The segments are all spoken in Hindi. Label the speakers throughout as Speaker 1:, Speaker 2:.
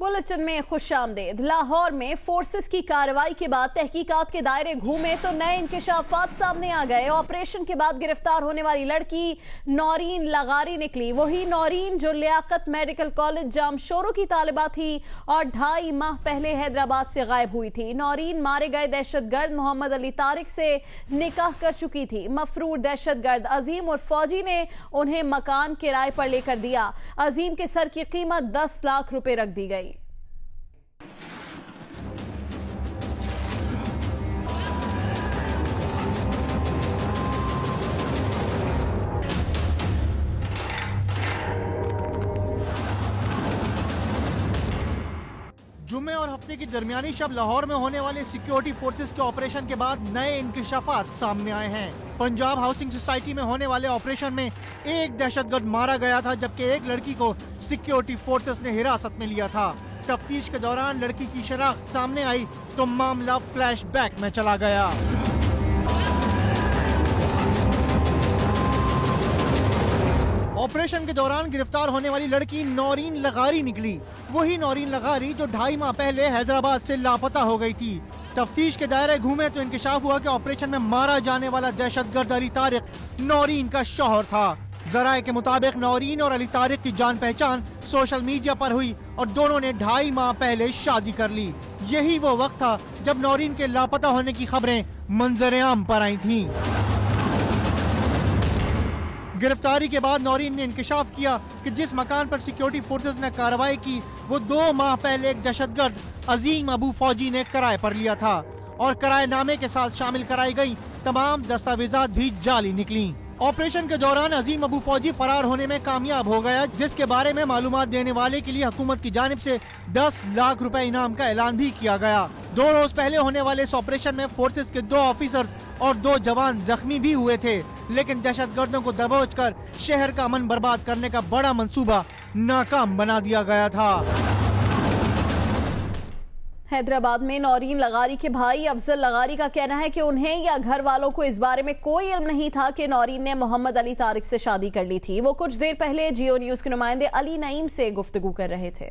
Speaker 1: बुलेटिन में खुशामदीद। लाहौर में फोर्सेस की कार्रवाई के बाद तहकीकात के दायरे घूमे तो नए इंकशाफात सामने आ गए। ऑपरेशन के बाद गिरफ्तार होने वाली लड़की नौरीन लगारी निकली, वही नौरीन जो लियाकत मेडिकल कॉलेज जामशोरो की तालिबा थी और 2.5 माह पहले हैदराबाद से गायब हुई थी। नौरीन मारे गए दहशतगर्द मोहम्मद अली तारिक से निकाह कर चुकी थी। मफरूर दहशतगर्द अजीम और फौजी ने उन्हें मकान किराए पर लेकर दिया। अजीम के सर की कीमत 10 लाख रुपए रख दी गई।
Speaker 2: जुम्मे और हफ्ते की दरमियानी शब लाहौर में होने वाले सिक्योरिटी फोर्सेस के ऑपरेशन के बाद नए इंकशाफात सामने आए हैं। पंजाब हाउसिंग सोसाइटी में होने वाले ऑपरेशन में एक दहशतगर्द मारा गया था, जबकि एक लड़की को सिक्योरिटी फोर्सेस ने हिरासत में लिया था। तफ्तीश के दौरान लड़की की शनाख्त सामने आई तो मामला फ्लैशबैक में चला गया। ऑपरेशन के दौरान गिरफ्तार होने वाली लड़की नौरीन लगारी निकली, वही नौरीन लगारी जो 2.5 माह पहले हैदराबाद से लापता हो गई थी। तफ्तीश के दायरे घूमे तो इंकशाफ हुआ कि ऑपरेशन में मारा जाने वाला दहशतगर्द अली तारिक नौरीन का शौहर था। जराये के मुताबिक नौरीन और अली तारिक की जान पहचान सोशल मीडिया पर हुई और दोनों ने 2.5 माह पहले शादी कर ली। यही वो वक्त था जब नौरीन के लापता होने की खबरें मंजर-ए-आम पर आई थीं। गिरफ्तारी के बाद नौरीन ने इंकशाफ किया कि जिस मकान पर सिक्योरिटी फोर्सेस ने कार्रवाई की वो 2 माह पहले एक दहशतगर्द अजीम अबू फौजी ने किराए पर लिया था और किराएनामे के साथ शामिल कराई गई तमाम दस्तावेजात भी जाली निकली। ऑपरेशन के दौरान अजीम अबू फौजी फरार होने में कामयाब हो गया, जिसके बारे में मालूमात देने वाले के लिए हुकूमत की जानिब से 10 लाख रुपए इनाम का ऐलान भी किया गया। 2 रोज पहले होने वाले इस ऑपरेशन में फोर्सेस के 2 ऑफिसर्स और 2 जवान जख्मी भी हुए थे, लेकिन दहशतगर्दों को दबोचकर शहर का अमन बर्बाद करने का बड़ा मंसूबा नाकाम बना दिया गया था।
Speaker 1: हैदराबाद में नौरीन लगारी के भाई अफजल लगारी का कहना है कि उन्हें या घर वालों को इस बारे में कोई इल्म नहीं था कि नौरीन ने मोहम्मद अली तारिक से शादी कर ली थी। वो कुछ देर पहले जियो न्यूज के नुमाइंदे अली नईम से गुफ्तगू कर रहे थे।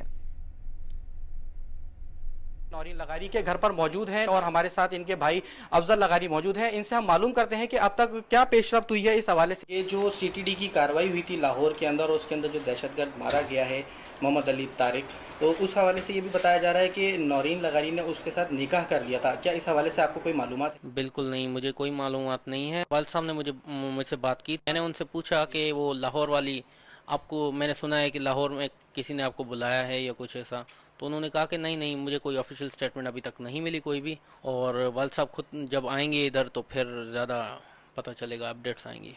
Speaker 3: नौरीन लगारी के घर पर मौजूद हैं और हमारे साथ इनके भाई अफजल लगारी मौजूद हैं। इनसे हम मालूम करते हैं कि अब तक क्या पेशरफ्त हुई है इस हवाले से। ये जो सीटीडी की कार्रवाई हुई थी लाहौर के अंदर, उसके अंदर जो दहशतगर्द मारा गया है मोहम्मद अली तारिक, तो उस हवाले से ये भी बताया जा रहा है कि नौरीन लगारी ने उसके साथ निकाह कर लिया था। क्या इस हवाले से आपको कोई मालूमात है?
Speaker 4: बिल्कुल नहीं, मुझे कोई मालूमात नहीं है। वालिद साहब ने मुझसे बात की, मैंने उनसे पूछा कि वो लाहौर वाली आपको, मैंने सुना है कि लाहौर में किसी ने आपको बुलाया है या कुछ ऐसा, तो उन्होंने कहा कि नहीं, मुझे कोई ऑफिशियल स्टेटमेंट अभी तक नहीं मिली कोई भी, और वालिद साहब खुद जब आएंगे इधर तो फिर ज़्यादा पता चलेगा, अपडेट्स आएंगी।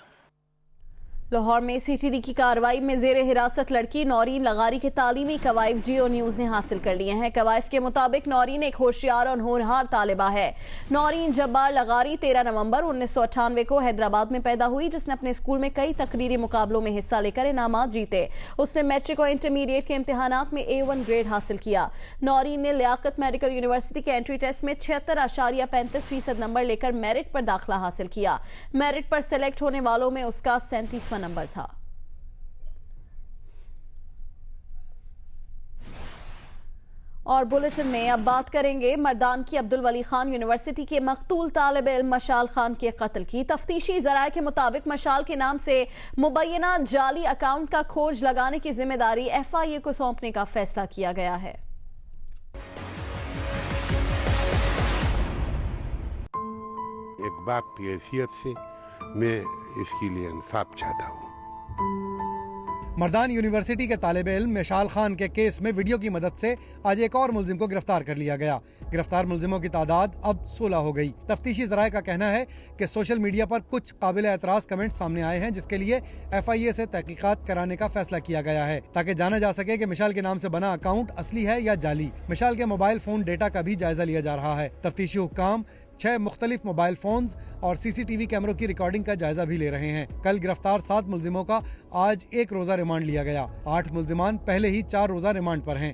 Speaker 1: लाहौर में सीटीडी की कार्रवाई में जेर हिरासत लड़की नौरीन लगारी के तालीमी कवायफ जियो न्यूज ने हासिल कर लिए हैं। कवायफ के मुताबिक नौरीन एक होशियार और होनहार तालिबा है। नौरीन जब्बार लगारी 13 नवंबर 1998 को हैदराबाद में पैदा हुई, जिसने अपने स्कूल में कई तकरीरी मुकाबलों में हिस्सा लेकर इनामात जीते। उसने मैट्रिक और इंटरमीडिएट के इम्तिहानात में A1 ग्रेड हासिल किया। नौरीन ने लियाकत मेडिकल यूनिवर्सिटी के एंट्री टेस्ट में 76.35% नंबर लेकर मेरिट पर दाखिला हासिल किया। मेरिट पर सेलेक्ट होने वालों में उसका 37वां नंबर था। और बुलेटिन में अब बात करेंगे मर्दान की अब्दुल वली खान यूनिवर्सिटी के मकतूल तालिब इल्म मशाल खान के कत्ल की। तफ्तीशी जराये के मुताबिक मशाल के नाम से मुबैना जाली अकाउंट का खोज लगाने की जिम्मेदारी FIA को सौंपने का फैसला किया गया है।
Speaker 5: एक बाप की हैसियत से मैं इसके लिए इंसाफ चाहता हूँ।
Speaker 6: मर्दान यूनिवर्सिटी के तालिब इल्म मशाल खान के केस में वीडियो की मदद से आज एक और मुलजिम को गिरफ्तार कर लिया गया। गिरफ्तार मुलजिमों की तादाद अब 16 हो गई। तफ्तीशी ज़राए का कहना है कि सोशल मीडिया पर कुछ काबिल एतराज़ कमेंट सामने आए हैं, जिसके लिए FIA से तहकीकात कराने का फैसला किया गया है, ताकि जाना जा सके कि मिशाल के नाम से बना अकाउंट असली है या जाली। मिशाल के मोबाइल फोन डेटा का भी जायजा लिया जा रहा है। तफ्तीशी हुक्काम 6 मुख्तलिफ मोबाइल फोन्स और CCTV कैमरों की रिकॉर्डिंग का जायजा भी ले रहे हैं। कल गिरफ्तार 7 मुलजिमों का आज 1 रोजा रिमांड लिया गया। 8 मुलजिमान पहले ही 4 रोजा रिमांड पर हैं।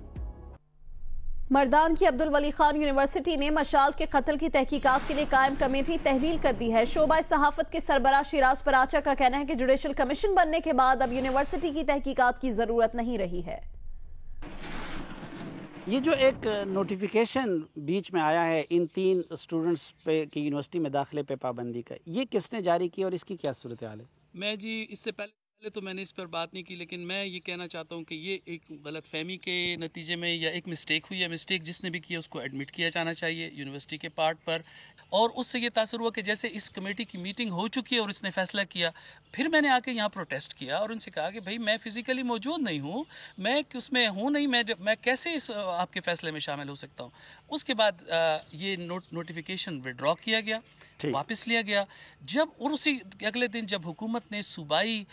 Speaker 1: मर्दान की अब्दुल वली खान यूनिवर्सिटी ने मशाल के कत्ल की तहकीकात के लिए कायम कमेटी तहलील कर दी है। शोबा सहाफत के सरबराह शिराज पराचा का कहना है कि जुडिशल कमीशन बनने के बाद अब यूनिवर्सिटी की तहकीकात की जरूरत नहीं रही है।
Speaker 7: ये जो एक नोटिफिकेशन बीच में आया है इन 3 स्टूडेंट्स पे की यूनिवर्सिटी में दाखिले पे पाबंदी का, ये किसने जारी किया और इसकी क्या सूरत हाल है?
Speaker 8: मैं जी इससे पहले तो मैंने इस पर बात नहीं की, लेकिन मैं ये कहना चाहता हूँ कि ये एक गलतफहमी के नतीजे में या एक मिस्टेक हुई है। मिस्टेक जिसने भी किया उसको एडमिट किया जाना चाहिए यूनिवर्सिटी के पार्ट पर, और उससे ये तासुर हुआ कि जैसे इस कमेटी की मीटिंग हो चुकी है और इसने फैसला किया, फिर मैंने आके यहाँ प्रोटेस्ट किया और उनसे कहा कि भाई मैं फिजिकली मौजूद नहीं हूँ, मैं उसमें हूँ नहीं, मैं कैसे इस आपके फैसले में शामिल हो सकता हूँ। उसके बाद ये नोटिफिकेशन विड्रॉ किया गया, वापस लिया गया। जब और उसी अगले दिन जब हुकूमत ने सूबाई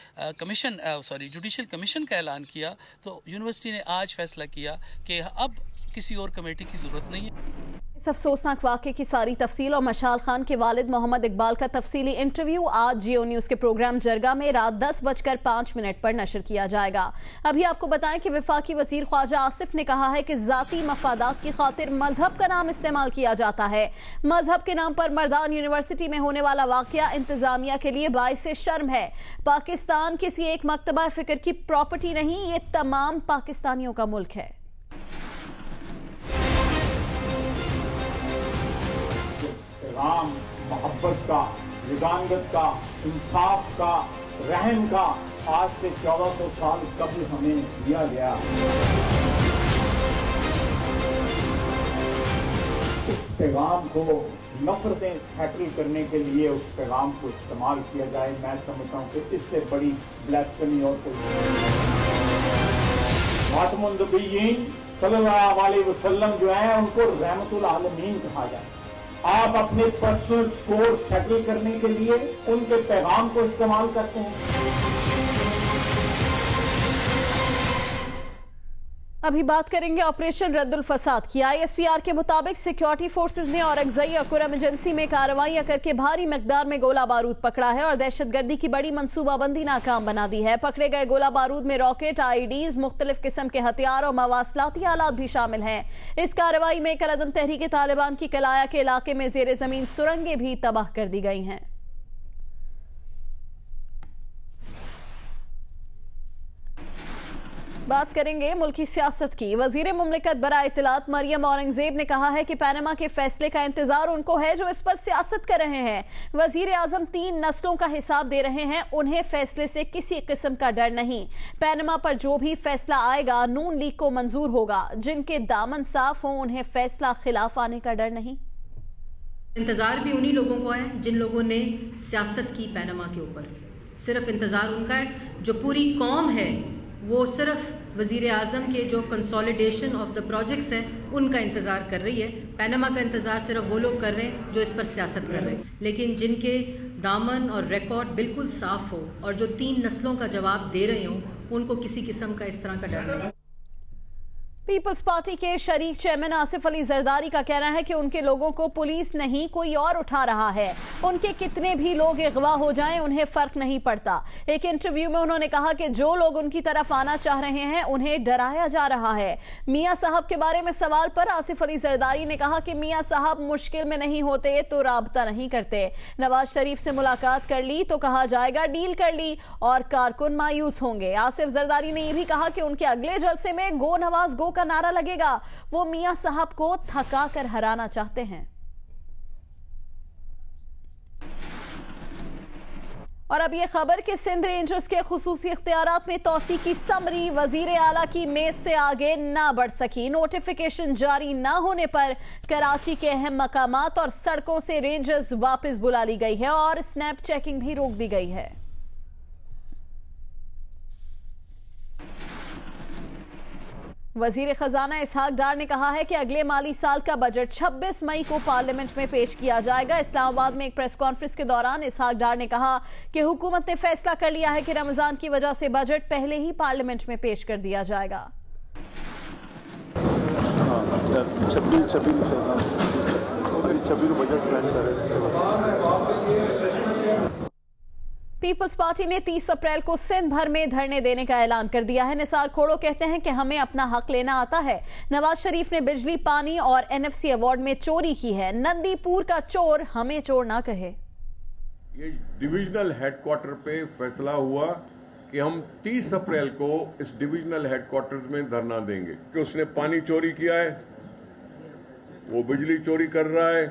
Speaker 8: जुडिशल कमीशन का ऐलान किया, तो यूनिवर्सिटी ने आज फैसला किया कि अब किसी और कमेटी की जरूरत नहीं है।
Speaker 1: इस अफसोसनाक वाक़े की सारी तफसील और मशाल खान के वालिद मोहम्मद इकबाल का तफसीली इंटरव्यू आज जियो न्यूज़ के प्रोग्राम जरगा में रात 10:05 पर नशर किया जाएगा। अभी आपको बताएं कि वफाकी वजीर ख्वाजा आसिफ ने कहा है कि जाती मफादात की खातिर मजहब का नाम इस्तेमाल किया जाता है। मजहब के नाम पर मर्दान यूनिवर्सिटी में होने वाला वाक़या इंतजामिया के लिए बाइसे शर्म है। पाकिस्तान किसी एक मकतबा फिक्र की प्रॉपर्टी नहीं, ये तमाम पाकिस्तानियों का मुल्क है।
Speaker 9: पैगाम मोहब्बत का, विदानगत का, इंसाफ का, रहम का आज से 1400 साल कबल हमें दिया गया। उस पैगाम को नफरतें सेटल करने के लिए उस पैगाम को इस्तेमाल किया जाए, मैं समझता हूँ कि इससे बड़ी ब्लैस्फेमी और खातमुन नबिय्यीन सल्लल्लाहु अलैहि वसल्लम जो है उनको रहमतुल आलमीन कहा जाए। आप अपने पर्सनल स्कोर सेटल करने के लिए उनके पैगाम को इस्तेमाल करते हैं।
Speaker 1: अभी बात करेंगे ऑपरेशन रद्दुल फसाद की। ISPR के मुताबिक सिक्योरिटी फोर्सेज ने औरंगज़ई और कुरम एजेंसी में कार्रवाइयां करके भारी मकदार में गोला बारूद पकड़ा है और दहशतगर्दी की बड़ी मंसूबाबंदी नाकाम बना दी है। पकड़े गए गोला बारूद में रॉकेट, IEDs, मुख्तलिफ किस्म के हथियार और मवासलाती आलात भी शामिल हैं। इस कार्रवाई में कलअदम तहरीक तालिबान की कलाया के इलाके में जेर जमीन सुरंगें भी तबाह कर दी गई हैं। बात करेंगे मुल्की सियासत की। वजीर मुमलिकत बराए इत्तलात मरियम औरंगजेब ने कहा है कि पैनमा के फैसले का इंतजार उनको है जो इस पर सियासत कर रहे हैं। वजीर आजम 3 नस्लों का हिसाब दे रहे हैं, उन्हें फैसले से किसी किस्म का डर नहीं। पैनमा पर जो भी फैसला आएगा नून लीग को मंजूर होगा। जिनके दामन साफ हों उन्हें फैसला खिलाफ आने का डर नहीं।
Speaker 10: इंतजार भी उन्हीं लोगों को है जिन लोगों ने सियासत की पैनमा के ऊपर। सिर्फ इंतजार उनका है। जो पूरी कौम है वो सिर्फ वज़ीर आज़म के जो कंसोलिडेशन ऑफ द प्रोजेक्ट्स है उनका इंतज़ार कर रही है। पैनमा का इंतज़ार सिर्फ वो लोग कर रहे हैं जो इस पर सियासत कर रहे हैं, लेकिन जिनके दामन और रिकॉर्ड बिल्कुल साफ़ हो और जो 3 नस्लों का जवाब दे रहे हों, उनको किसी किस्म का इस तरह का डर नहीं।
Speaker 1: पीपल्स पार्टी के शरीक चेयरमैन आसिफ अली जरदारी का कहना है कि उनके लोगों को पुलिस नहीं कोई और उठा रहा है। उनके कितने भी लोग अगवा हो जाएं उन्हें फर्क नहीं पड़ता। एक इंटरव्यू में उन्होंने कहा कि जो लोग उनकी तरफ आना चाह रहे हैं उन्हें डराया जा रहा है। मियां साहब के बारे में सवाल पर आसिफ अली जरदारी ने कहा कि मियां साहब मुश्किल में नहीं होते तो राबता नहीं करते। नवाज शरीफ से मुलाकात कर ली तो कहा जाएगा डील कर ली और कारकुन मायूस होंगे। आसिफ जरदारी ने यह भी कहा कि उनके अगले जलसे में गो नवाज गो का नारा लगेगा। वो मियां साहब को थका कर हराना चाहते हैं। और अब ये खबर कि सिंध रेंजर्स के खुसूसी इख्तियारात में तोसी की समरी वजीर आला की मेज से आगे ना बढ़ सकी। नोटिफिकेशन जारी ना होने पर कराची के अहम मकामात और सड़कों से रेंजर्स वापस बुला ली गई है और स्नैप चेकिंग भी रोक दी गई है। वजीर खजाना इसहाक डार ने कहा है कि अगले माली साल का बजट 26 मई को पार्लियामेंट में पेश किया जाएगा। इस्लामाबाद में एक प्रेस कॉन्फ्रेंस के दौरान इसहाक डार ने कहा कि हुकूमत ने फैसला कर लिया है कि रमजान की वजह से बजट पहले ही पार्लियामेंट में पेश कर दिया जाएगा।
Speaker 11: 26 बजट प्लान करें।
Speaker 1: पीपल्स पार्टी ने 30 अप्रैल को सिंध भर में धरने देने का ऐलान कर दिया है। निसार खोड़ो कहते हैं कि हमें अपना हक लेना आता है। नवाज शरीफ ने बिजली, पानी और NFC अवार्ड में चोरी की है। नंदीपुर का चोर हमें चोर ना कहे।
Speaker 11: ये डिविजनल हेडक्वार्टर पे फैसला हुआ
Speaker 12: कि हम 30 अप्रैल को इस डिविजनल हेडक्वार्टर्स में धरना देंगे कि उसने पानी चोरी किया है, वो बिजली चोरी कर रहा है,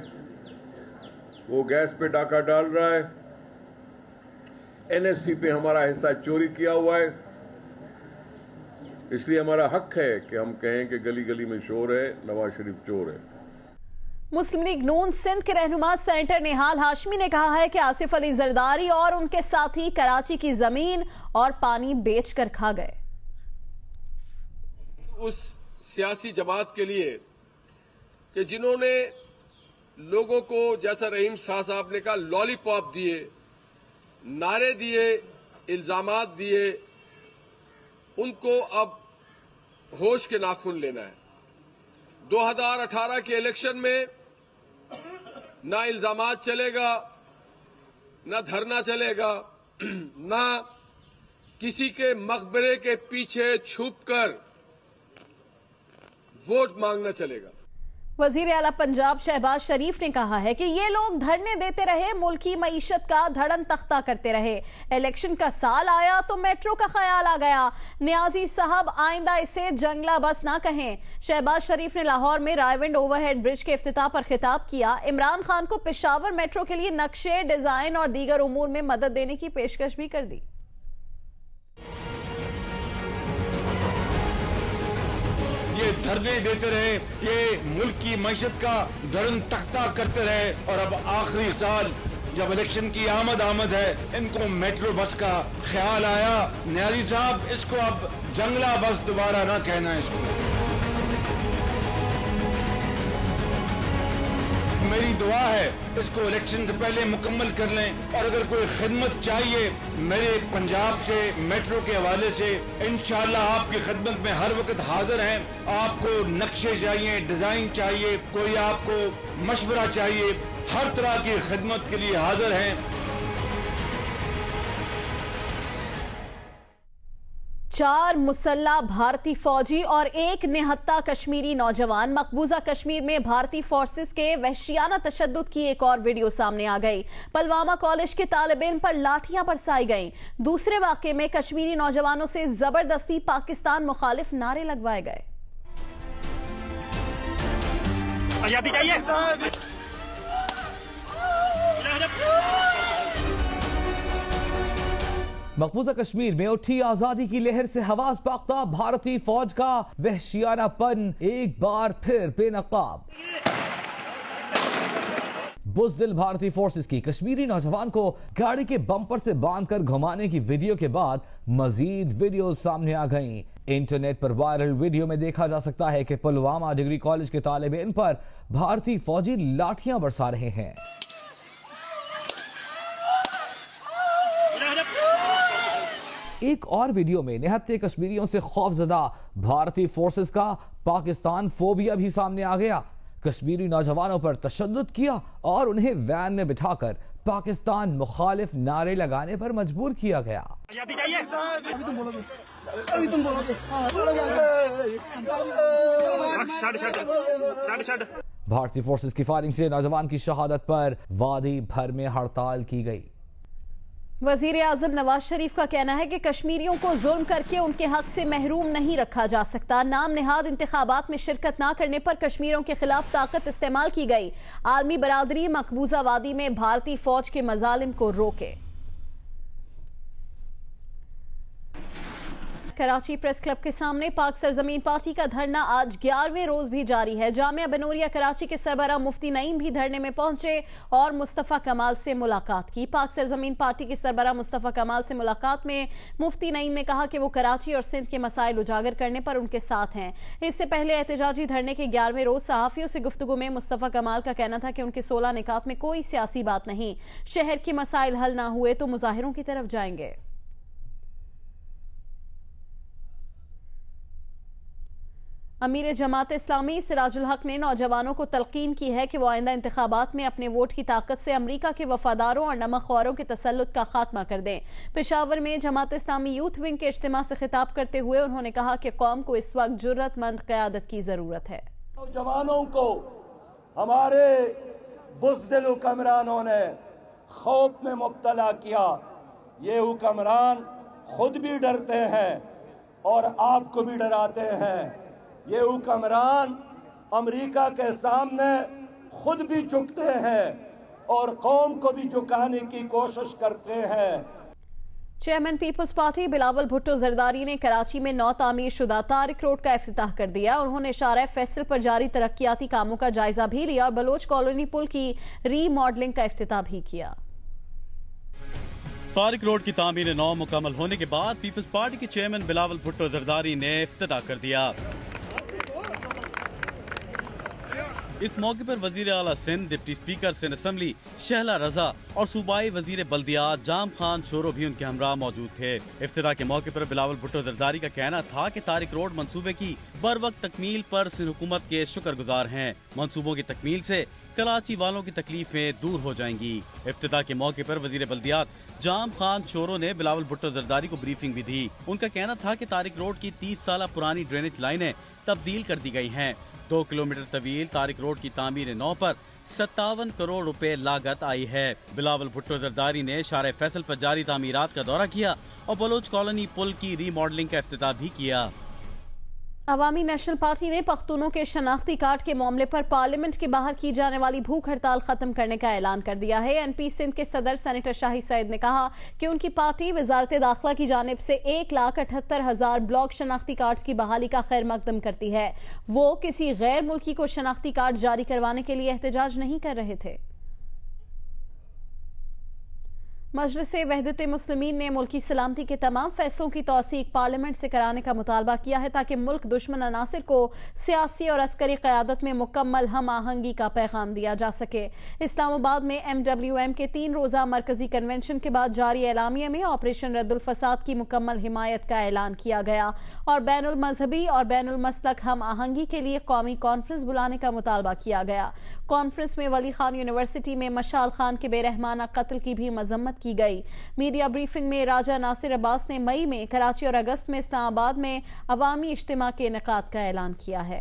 Speaker 12: वो गैस पे डाका डाल रहा है, एनएससी पे हमारा हिस्सा चोरी किया हुआ है। इसलिए हमारा हक है कि हम कहें कि गली गली में शोर है, नवाज शरीफ चोर है।
Speaker 1: मुस्लिम लीग नून सिंध के रहनुमा सेनेटर निहाल हाशमी ने कहा है कि आसिफ अली जरदारी और उनके साथी कराची की जमीन और पानी बेचकर खा गए।
Speaker 13: उस सियासी जमात के लिए कि जिन्होंने लोगों को, जैसा रहीम शाह साहब ने कहा, लॉलीपॉप दिए, नारे दिए, इल्जामात दिए, उनको अब होश के नाखून लेना है। 2018 के इलेक्शन में ना इल्जामात चलेगा, ना धरना चलेगा, ना किसी के मकबरे के पीछे छुपकर वोट मांगना चलेगा।
Speaker 1: वजीर आला पंजाब शहबाज शरीफ ने कहा है कि ये लोग धरने देते रहे, मुल्क की मईशत का धड़न तख्ता करते रहे। इलेक्शन का साल आया तो मेट्रो का ख्याल आ गया। नियाजी साहब आइंदा इसे जंगला बस ना कहें। शहबाज शरीफ ने लाहौर में रायविंड ओवरहेड ब्रिज के इफ्तिताह पर खिताब किया। इमरान खान को पेशावर मेट्रो के लिए नक्शे, डिजाइन और दीगर उमूर में मदद देने की पेशकश भी कर दी।
Speaker 14: ये धरने देते रहे, ये मुल्क की मईशत का धड़न तख्ता करते रहे, और अब आखिरी साल जब इलेक्शन की आमद है, इनको मेट्रो बस का ख्याल आया। नियाजी साहब, इसको अब जंगला बस दोबारा ना कहना। इसको मेरी दुआ है, इसको इलेक्शन से पहले मुकम्मल कर लें, और अगर कोई खिदमत चाहिए मेरे पंजाब से, मेट्रो के हवाले से, इंशाअल्लाह आपकी खिदमत में हर वक्त हाजिर हैं। आपको नक्शे चाहिए, डिजाइन चाहिए, कोई आपको मशवरा चाहिए, हर तरह की खिदमत के लिए हाजिर हैं।
Speaker 1: 4 मुसल्ला भारतीय फौजी और 1 निहत्ता कश्मीरी नौजवान। मकबूजा कश्मीर में भारतीय फोर्सेस के वहशियाना तशद्दुद की एक और वीडियो सामने आ गई। पुलवामा कॉलेज के तालिब इल्म पर लाठियां बरसाई गईं। दूसरे वाकये में कश्मीरी नौजवानों से जबरदस्ती पाकिस्तान मुखालिफ नारे लगवाए गए।
Speaker 15: आजादी चाहिए।
Speaker 16: मकबूजा कश्मीर में उठी आजादी की लहर से हवास पाख्ता भारतीय फौज का वहशियानापन एक बार फिर बेनकाब। बुज़दिल भारतीय फोर्सेस की कश्मीरी नौजवान को गाड़ी के बम्पर से बांधकर घुमाने की वीडियो के बाद मजीद वीडियो सामने आ गईं। इंटरनेट पर वायरल वीडियो में देखा जा सकता है कि पुलवामा डिग्री कॉलेज के तालिब इल्म पर भारतीय फौजी लाठियां बरसा रहे हैं। एक और वीडियो में निहत्ते कश्मीरियों से खौफजदा भारतीय फोर्सेस का पाकिस्तान फोबिया भी सामने आ गया। कश्मीरी नौजवानों पर तशद्दुद किया और उन्हें वैन में बिठाकर पाकिस्तान मुखालिफ नारे लगाने पर मजबूर किया गया। भारतीय फोर्सेस की फायरिंग से नौजवान की शहादत पर वादी भर में हड़ताल की गई।
Speaker 1: वजीर आजम नवाज शरीफ का कहना है कि कश्मीरियों को जुल्म करके उनके हक से महरूम नहीं रखा जा सकता। नाम नेहाद इंतखाबात में शिरकत न करने पर कश्मीरियों के खिलाफ ताकत इस्तेमाल की गई। आलमी बरादरी मकबूजा वादी में भारतीय फौज के मजालिम को रोके। कराची प्रेस क्लब के सामने पाक सरजमीन पार्टी का धरना आज 11वें रोज भी जारी है। जामिया बनूरिया कराची के सरबराह मुफ्ती नईम भी धरने में पहुंचे और मुस्तफ़ा कमाल से मुलाकात की। पाक सरजमीन पार्टी के सरबराह मुस्तफ़ा कमाल से मुलाकात में मुफ्ती नईम ने कहा कि वो कराची और सिंध के मसाइल उजागर करने पर उनके साथ हैं। इससे पहले एहतजाजी धरने के 11वें रोज सहाफियों से गुफ्तगू में मुस्तफ़ा कमाल का कहना था कि उनके 16 निकात में कोई सियासी बात नहीं, शहर के मसाइल हल ना हुए तो मुजाहिरों की तरफ जाएंगे। अमीर जमात इस्लामी सिराजुल हक ने नौजवानों को तलकीन की है कि वो आइंदा इंतखाबात में अपने वोट की ताकत से अमरीका के वफादारों और नमकख्वारों के तसल्लुत का खात्मा कर दें। पेशावर में जमात इस्लामी यूथ विंग के इज्तिमा से खिताब करते हुए उन्होंने कहा कि कौम को इस वक्त जुर्रतमंद क़यादत की जरूरत है।
Speaker 17: नौजवानों को हमारे बुज़दिल हुक्मरानों ने खौफ में मुब्तला किया। ये हुक्मरान खुद भी डरते हैं और आपको भी डराते हैं। ये हुक्मरान अमेरिका के सामने खुद भी झुकते हैं और कौम को भी झुकाने की कोशिश करते हैं।
Speaker 1: चेयरमैन पीपल्स पार्टी बिलावल भुट्टो जरदारी ने कराची में नौ तामीर शुदा तारिक रोड का इफ्तिताह कर दिया। उन्होंने शारा फैसल पर जारी तरक्याती कामों का जायजा भी लिया और बलोच कॉलोनी पुल की रीमॉडलिंग का इफ्तिताह भी किया।
Speaker 18: तारिक रोड की तामीर 9 मुकम्मल होने के बाद पीपल्स पार्टी के चेयरमैन बिलावल भुट्टो जरदारी ने इफ्तिताह कर दिया। इस मौके पर वजीर आला Sindh, deputy speaker Sindh assembly Shehla Raza और सूबाई वजीर बल्दियात जाम खान छोरो भी उनके हमरा मौजूद थे। इफ्तिताह के मौके पर बिलावल भुट्टो जरदारी का कहना था कि तारिक रोड मंसूबे की बर वक्त तकमील पर सिंध हुकूमत के शुक्रगुजार हैं। मंसूबों की तकमील से कराची वालों की तकलीफें दूर हो जाएंगी। इफ्तिताह के मौके पर वजीर बल्दियात जाम खान छोरो ने बिलावल भुट्टो जरदारी को ब्रीफिंग भी दी। उनका कहना था कि तारिक रोड की 30 साल पुरानी ड्रेनेज लाइनें तब्दील कर दी गई हैं। 2 किलोमीटर तवील तारिक रोड की तामीर 9 पर 57 करोड़ रुपए लागत आई है। बिलावल भुट्टो जरदारी ने शारे फैसल पर जारी तामीरात का दौरा किया और बलोच कॉलोनी पुल की रीमॉडलिंग का इफ्तिताह भी किया।
Speaker 1: अवामी नेशनल पार्टी ने पख्तूनों के शनाख्ती कार्ड के मामले पर पार्लियामेंट के बाहर की जाने वाली भूख हड़ताल खत्म करने का ऐलान कर दिया है। एनपी सिंध के सदर सेनेटर शाही सईद ने कहा कि उनकी पार्टी वजारत दाखिला की जानिब से 1,78,000 ब्लॉक शनाख्ती कार्ड की बहाली का खैर मकदम करती है। वो किसी गैर मुल्की को शनाख्ती कार्ड जारी करवाने के लिए एहतजाज नहीं कर रहे थे। मजलिस वहदत मुस्लिमीन ने मुल्की सलामती के तमाम फैसलों की तौसीक पार्लियामेंट से कराने का मुतालबा किया है ताकि मुल्क दुश्मन अनासिर को सियासी और अस्करी क़यादत में मुकम्मल हम आहंगी का पैगाम दिया जा सके। इस्लामाबाद में MWM के 3 रोज़ा मरकजी कन्वेंशन के बाद जारी एलामिया में ऑपरेशन रद्दुल फसाद की मुकम्मल हिमायत का ऐलान किया गया और बैनुल मजहबी और बैनुल मसलक हम आहंगी के लिए कौमी कॉन्फ्रेंस बुलाने का मुतालबा किया गया। कॉन्फ्रेंस में वली खान यूनिवर्सिटी में मशाल खान के बेरहमाना कत्ल की भी मजम्मत की गई। मीडिया ब्रीफिंग में राजा नासिर अब्बास ने मई में कराची और अगस्त में इस्लामाबाद में अवामी इज्तिमा के इनेकाद का ऐलान किया है।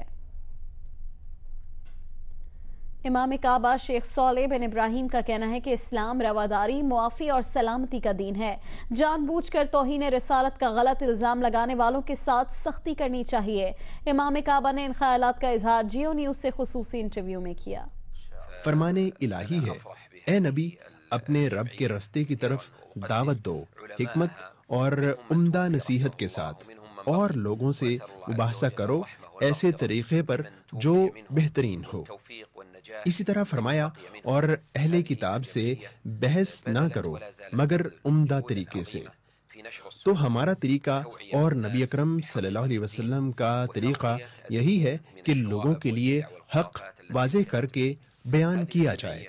Speaker 1: इमाम काबा शेख सौले बिन इब्राहिम का कहना है कि इस्लाम रवादारी, मुआफी और सलामती का दीन है। जानबूझकर तौहीन रिसालत का गलत इल्जाम लगाने वालों के साथ सख्ती करनी चाहिए। इमाम काबा ने इन ख्यालात का इजहार जियो न्यूज से खुसूसी इंटरव्यू में किया।
Speaker 19: फरमाने इलाही है, ए नबी, अपने रब के रास्ते की तरफ दावत दो, हिकमत और उम्दा नसीहत के साथ, और लोगों से मुबाहसा करो ऐसे तरीके पर जो बेहतरीन हो। इसी तरह फरमाया, और अहले किताब से बहस ना करो मगर उम्दा तरीके से। तो हमारा तरीका और नबी अकरम सल्लल्लाहु अलैहि वसल्लम का तरीका यही है कि लोगों के लिए हक वाज़ेह करके बयान किया जाए,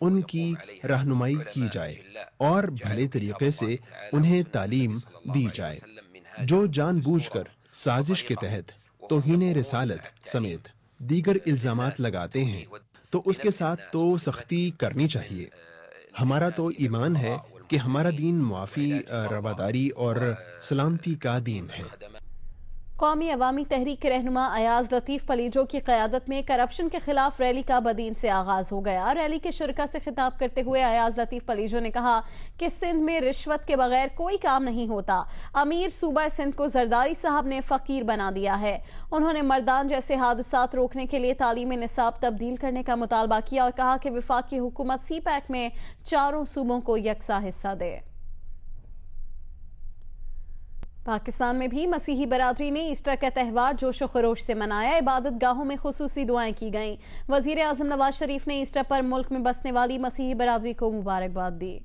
Speaker 19: उनकी रहनुमाई की जाए और भले तरीके से उन्हें तालीम दी जाए। जो जानबूझकर साजिश के तहत तौहीन रिसालत समेत दीगर इल्जामात लगाते हैं तो उसके साथ तो सख्ती करनी चाहिए। हमारा तो ईमान है कि हमारा दीन मुआफी, रवादारी और सलामती का दीन है।
Speaker 1: कौमी अवामी तहरीक के रहनुमा अयाज लतीफ पलीजो की क़यादत में करप्शन के खिलाफ रैली का बदीन से आगाज हो गया। रैली के शुरका से खिताब करते हुए अयाज लतीफ पलीजो ने कहा कि सिंध में रिश्वत के बगैर कोई काम नहीं होता। अमीर सूबा सिंध को जरदारी साहब ने फकीर बना दिया है। उन्होंने मर्दान जैसे हादसात रोकने के लिए तालीम निसाब तब्दील करने का मुतालबा किया और कहा कि वफाकी हुकूमत CPAC में 4 सूबों को यकसा हिस्सा दे। पाकिस्तान में भी मसीही बरादरी ने ईस्टर का त्यौहार जोशो खरोश से मनाया। इबादत गाहों में खुसूसी दुआएं की गईं। वजीर आजम नवाज शरीफ ने ईस्टर पर मुल्क में बसने वाली मसीही बरादरी को मुबारकबाद दी।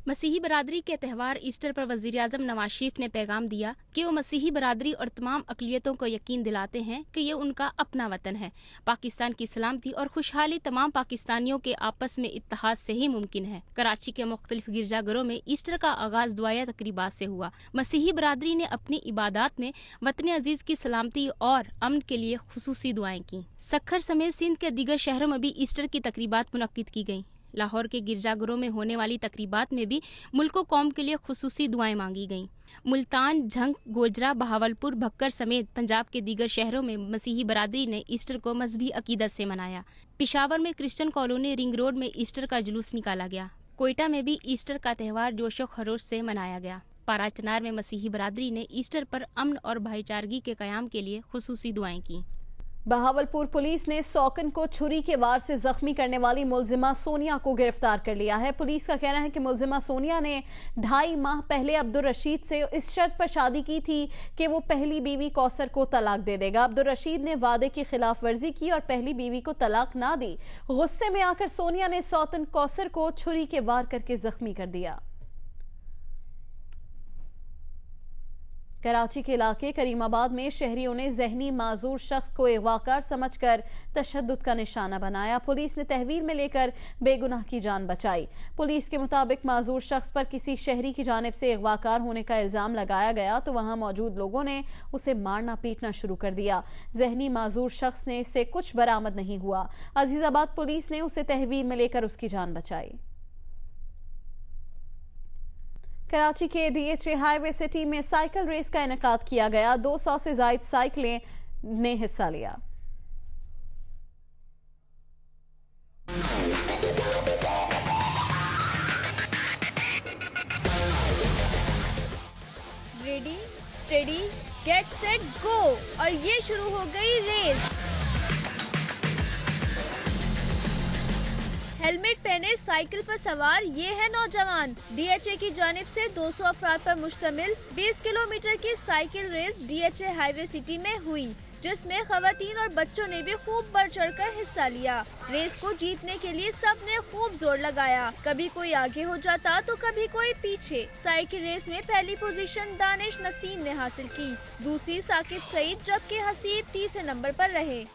Speaker 20: मसीही बरादरी के त्यौहार ईस्टर पर वज़ीर आज़म नवाज शरीफ ने पैगाम दिया कि वो मसीही बरादरी और तमाम अक़लियतों को यकीन दिलाते हैं कि ये उनका अपना वतन है। पाकिस्तान की सलामती और खुशहाली तमाम पाकिस्तानियों के आपस में इत्तेहाद से ही मुमकिन है। कराची के मुख्तलिफ गिरजाघरों में ईस्टर का आगाज दुआया तकरीबात से हुआ। मसीही बरादरी ने अपनी इबादत में वतन अजीज की सलामती और अमन के लिए खुसूसी दुआएं की। सक्खर समेत सिंध के दीगर शहरों में भी ईस्टर की तकरीबात मुनक्किद की गयी। लाहौर के गिरजाघरों में होने वाली तकरीबात में भी मुल्क कौम के लिए खुसूसी दुआएं मांगी गईं। मुल्तान, झंग, गोजरा, बहावलपुर, भक्कर समेत पंजाब के दीगर शहरों में मसीही बरादरी ने ईस्टर को मजहबी अकीदत से मनाया। पेशावर में क्रिश्चियन कॉलोनी रिंग रोड में ईस्टर का जुलूस निकाला गया। कोयटा में भी ईस्टर का त्यौहार जोशो खरोश से मनाया गया। पारा चनार में मसीही बरादरी ने ईस्टर पर अमन और भाईचारगी के कयाम के लिए खुसूसी दुआएं की।
Speaker 1: बहावलपुर पुलिस ने सौकन को छुरी के वार से जख्मी करने वाली मुलजिमा सोनिया को गिरफ्तार कर लिया है। पुलिस का कहना है कि मुलजिमा सोनिया ने 2.5 माह पहले अब्दुल रशीद से इस शर्त पर शादी की थी कि वो पहली बीवी कौसर को तलाक दे देगा। अब्दुल रशीद ने वादे की खिलाफ वर्जी की और पहली बीवी को तलाक ना दी। गुस्से में आकर सोनिया ने सौतन कौसर को छुरी के वार करके जख्मी कर दिया। कराची के इलाके करीमाबाद में शहरियों ने जहनी माजूर शख्स को अगवाकार समझकर तशद्दुद का निशाना बनाया। पुलिस ने तहवील में लेकर बेगुनाह की जान बचाई। पुलिस के मुताबिक माजूर शख्स पर किसी शहरी की जानिब से अगवाकार होने का इल्जाम लगाया गया तो वहां मौजूद लोगों ने उसे मारना पीटना शुरू कर दिया। जहनी माजूर शख्स ने इससे कुछ बरामद नहीं हुआ। अजीजाबाद पुलिस ने उसे तहवील में लेकर उसकी जान बचाई। कराची के DHA हाईवे सिटी में साइकिल रेस का इनेकाद किया गया। 200 से ज्यादा साइकिलें ने हिस्सा लिया।
Speaker 21: Ready steady get set go और ये शुरू हो गई रेस। हेलमेट पहने साइकिल पर सवार ये है नौजवान। DHA की जानिब से 200 अफराद पर मुश्तमिल 20 किलोमीटर की cycle race DHA highway city में हुई, जिसमें खवातीन और बच्चों ने भी खूब बढ़ चढ़कर हिस्सा लिया। रेस को जीतने के लिए सबने खूब जोर लगाया। कभी कोई आगे हो जाता तो कभी कोई पीछे। साइकिल रेस में पहली पोजीशन दानिश नसीम ने हासिल की, दूसरी साकिब सईद, जबकि हसीब तीसरे नंबर पर रहे।